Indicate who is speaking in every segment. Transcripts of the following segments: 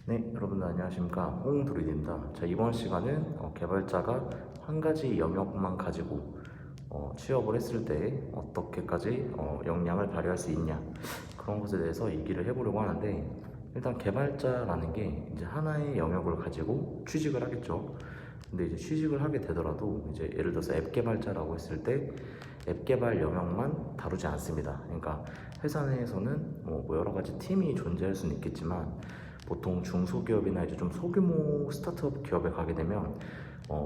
Speaker 1: 네, 여러분들 안녕하십니까. 홍드루이드입니다. 자, 이번 시간은 개발자가 한 가지 영역만 가지고 취업을 했을 때 어떻게까지 역량을 발휘할 수 있냐, 그런 것에 대해서 얘기를 해보려고 하는데, 일단 개발자라는 게 이제 하나의 영역을 가지고 취직을 하겠죠. 근데 이제 취직을 하게 되더라도 이제 예를 들어서 앱 개발자라고 했을 때 앱 개발 영역만 다루지 않습니다. 그러니까 회사 내에서는 뭐 여러 가지 팀이 존재할 수는 있겠지만, 보통 중소기업이나 이제 좀 소규모 스타트업 기업에 가게 되면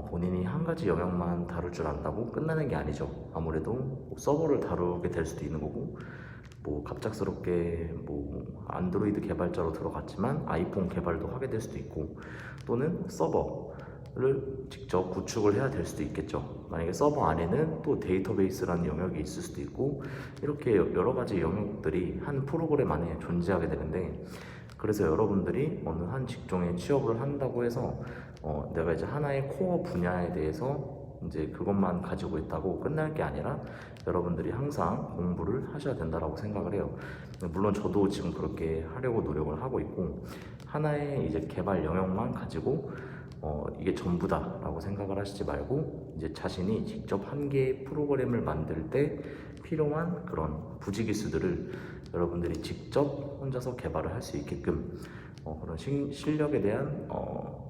Speaker 1: 본인이 한 가지 영역만 다룰 줄 안다고 끝나는 게 아니죠. 아무래도 뭐 서버를 다루게 될 수도 있는 거고, 뭐 갑작스럽게 뭐 안드로이드 개발자로 들어갔지만 아이폰 개발도 하게 될 수도 있고, 또는 서버를 직접 구축을 해야 될 수도 있겠죠. 만약에 서버 안에는 또 데이터베이스라는 영역이 있을 수도 있고, 이렇게 여러 가지 영역들이 한 프로그램 안에 존재하게 되는데, 그래서 여러분들이 어느 한 직종에 취업을 한다고 해서 내가 이제 하나의 코어 분야에 대해서 이제 그것만 가지고 있다고 끝날 게 아니라, 여러분들이 항상 공부를 하셔야 된다라고 생각을 해요. 물론 저도 지금 그렇게 하려고 노력을 하고 있고, 하나의 이제 개발 영역만 가지고 이게 전부다라고 생각을 하시지 말고, 이제 자신이 직접 한 개의 프로그램을 만들 때 필요한 그런 부지기수들을 여러분들이 직접 혼자서 개발을 할 수 있게끔 그런 실력에 대한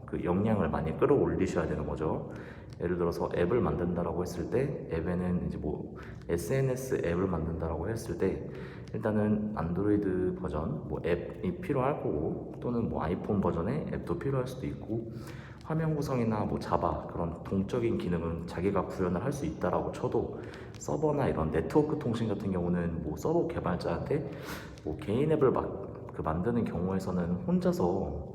Speaker 1: 그 역량을 많이 끌어올리셔야 되는 거죠. 예를 들어서 앱을 만든다라고 했을 때, 앱에는 이제 뭐 SNS 앱을 만든다라고 했을 때, 일단은 안드로이드 버전 뭐 앱이 필요할 거고, 또는 뭐 아이폰 버전의 앱도 필요할 수도 있고, 화면 구성이나 뭐 자바 그런 동적인 기능은 자기가 구현을 할 수 있다라고 쳐도, 서버나 이런 네트워크 통신 같은 경우는 뭐 서버 개발자한테 뭐 개인 앱을 만드는 경우에서는 혼자서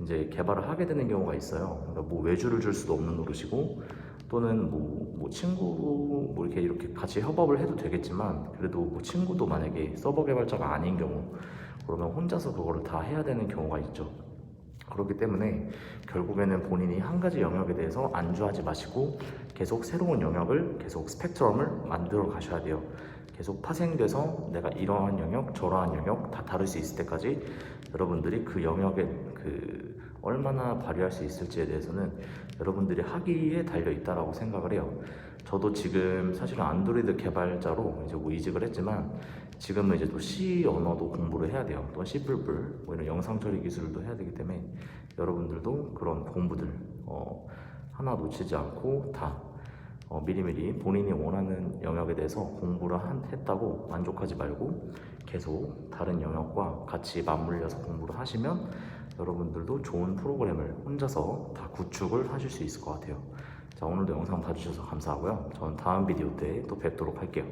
Speaker 1: 이제 개발을 하게 되는 경우가 있어요. 그러니까 뭐 외주를 줄 수도 없는 노릇이고, 또는 뭐 친구 뭐 이렇게 같이 협업을 해도 되겠지만, 그래도 뭐 친구도 만약에 서버 개발자가 아닌 경우, 그러면 혼자서 그거를 다 해야 되는 경우가 있죠. 그렇기 때문에 결국에는 본인이 한 가지 영역에 대해서 안주하지 마시고, 계속 새로운 영역을, 계속 스펙트럼을 만들어 가셔야 돼요. 계속 파생돼서 내가 이러한 영역, 저러한 영역 다 다룰 수 있을 때까지 여러분들이 그 영역에 얼마나 발휘할 수 있을지에 대해서는 여러분들이 하기에 달려 있다라고 생각을 해요. 저도 지금 사실은 안드로이드 개발자로 이제 뭐 이직을 했지만, 지금은 이제 또 C 언어도 공부를 해야 돼요. 또 C++, 뭐 이런 영상 처리 기술도 해야 되기 때문에, 여러분들도 그런 공부들 하나 놓치지 않고 다 미리미리 본인이 원하는 영역에 대해서 공부를 했다고 만족하지 말고, 계속 다른 영역과 같이 맞물려서 공부를 하시면 여러분들도 좋은 프로그램을 혼자서 다 구축을 하실 수 있을 것 같아요. 자, 오늘도 영상 봐주셔서 감사하고요. 저는 다음 비디오 때 또 뵙도록 할게요.